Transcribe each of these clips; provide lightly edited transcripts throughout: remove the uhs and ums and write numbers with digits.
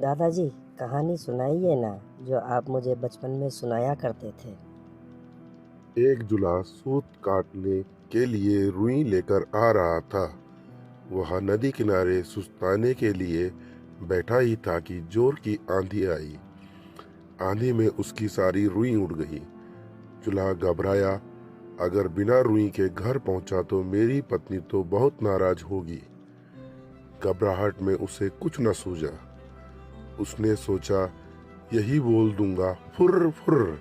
दादाजी, कहानी सुनाइए ना, जो आप मुझे बचपन में सुनाया करते थे। एक जुलाहा सूत काटने के लिए रुई लेकर आ रहा था। वह नदी किनारे सुस्ताने के लिए बैठा ही था कि जोर की आंधी आई। आंधी में उसकी सारी रुई उड़ गई। जुलाहा घबराया, अगर बिना रुई के घर पहुंचा तो मेरी पत्नी तो बहुत नाराज होगी। घबराहट में उसे कुछ न सूझा। उसने सोचा, यही बोल दूंगा, फुर्र फुर्र,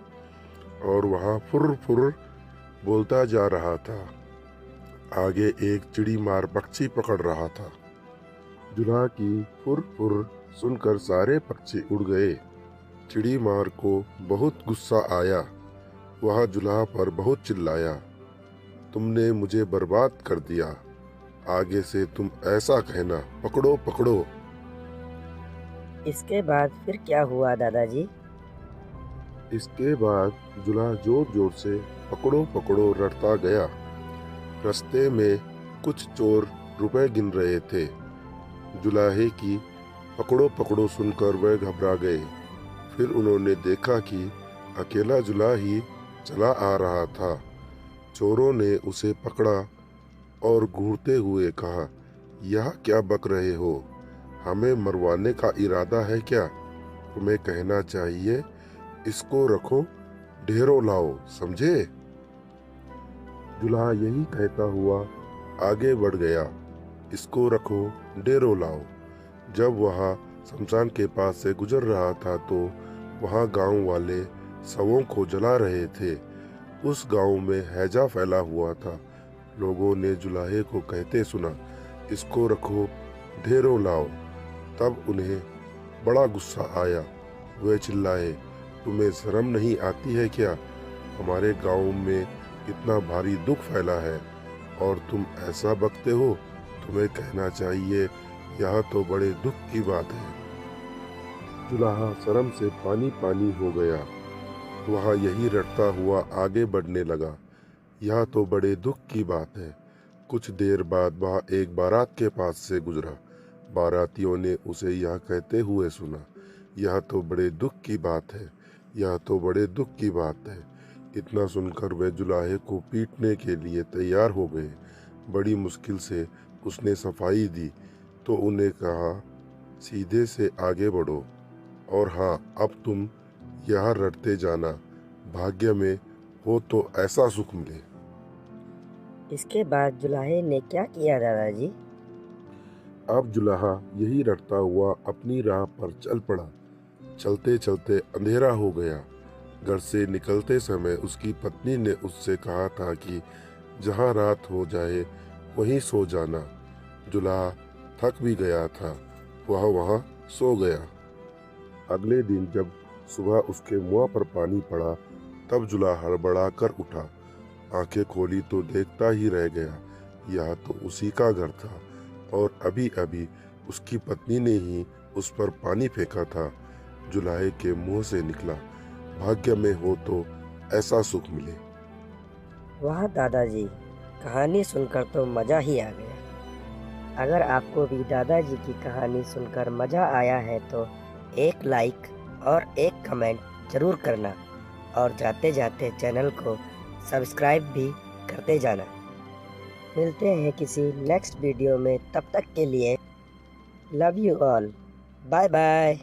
और वहां फुर्र फुर्र बोलता जा रहा था। आगे एक चिड़ी मार पक्षी पकड़ रहा था। जुलाहा की फुर फुर सुनकर सारे पक्षी उड़ गए। चिड़ी मार को बहुत गुस्सा आया। वह जुलाहा पर बहुत चिल्लाया, तुमने मुझे बर्बाद कर दिया। आगे से तुम ऐसा कहना, पकड़ो पकड़ो। इसके बाद फिर क्या हुआ दादाजी? इसके बाद जुलाहा जोर जोर से पकड़ो पकड़ो रटता गया। रास्ते में कुछ चोर रुपए गिन रहे थे। जुलाहे की पकड़ो पकड़ो सुनकर वह घबरा गए। फिर उन्होंने देखा कि अकेला जुलाहा ही चला आ रहा था। चोरों ने उसे पकड़ा और घूरते हुए कहा, यह क्या बक रहे हो? हमें मरवाने का इरादा है क्या? तुम्हें कहना चाहिए, इसको रखो, ढेरों लाओ, समझे? जुलाहा यही कहता हुआ आगे बढ़ गया। इसको रखो, ढेरों लाओ। जब वह शमशान के पास से गुजर रहा था तो वहाँ गांव वाले शवों को जला रहे थे। उस गांव में हैजा फैला हुआ था। लोगों ने जुलाहे को कहते सुना, इसको रखो, ढेरों लाओ। तब उन्हें बड़ा गुस्सा आया। वे चिल्लाए, तुम्हें शर्म नहीं आती है क्या? हमारे गांव में इतना भारी दुख फैला है और तुम ऐसा बकते हो? तुम्हें कहना चाहिए, यह तो बड़े दुख की बात है। जुलाहा शर्म से पानी पानी हो गया। वह यही रटता हुआ आगे बढ़ने लगा, यह तो बड़े दुख की बात है। कुछ देर बाद वह एक बारात के पास से गुजरा। बारातियों ने उसे यह कहते हुए सुना, यह तो बड़े दुख की बात है, यह तो बड़े दुख की बात है। इतना सुनकर वे जुलाहे को पीटने के लिए तैयार हो गए। बड़ी मुश्किल से उसने सफाई दी तो उन्हें कहा, सीधे से आगे बढ़ो, और हाँ, अब तुम यहाँ रटते जाना, भाग्य में हो तो ऐसा सुख मिले। इसके बाद जुलाहे ने क्या किया दादाजी? अब जुलाहा यही रटता हुआ अपनी राह पर चल पड़ा। चलते चलते अंधेरा हो गया। घर से निकलते समय उसकी पत्नी ने उससे कहा था कि जहाँ रात हो जाए वहीं सो जाना। जुलाहा थक भी गया था, वह वहाँ सो गया। अगले दिन जब सुबह उसके मुंह पर पानी पड़ा तब जुलाहा हड़बड़ा कर उठा। आंखें खोली तो देखता ही रह गया, यह तो उसी का घर था और अभी अभी उसकी पत्नी ने ही उस पर पानी फेंका था। जुलाहे के मुंह से निकला, भाग्य में हो तो ऐसा सुख मिले। वाह दादाजी, कहानी सुनकर तो मज़ा ही आ गया। अगर आपको भी दादाजी की कहानी सुनकर मज़ा आया है तो एक लाइक और एक कमेंट ज़रूर करना, और जाते जाते चैनल को सब्सक्राइब भी करते जाना। मिलते हैं किसी नेक्स्ट वीडियो में, तब तक के लिए love you all, bye bye.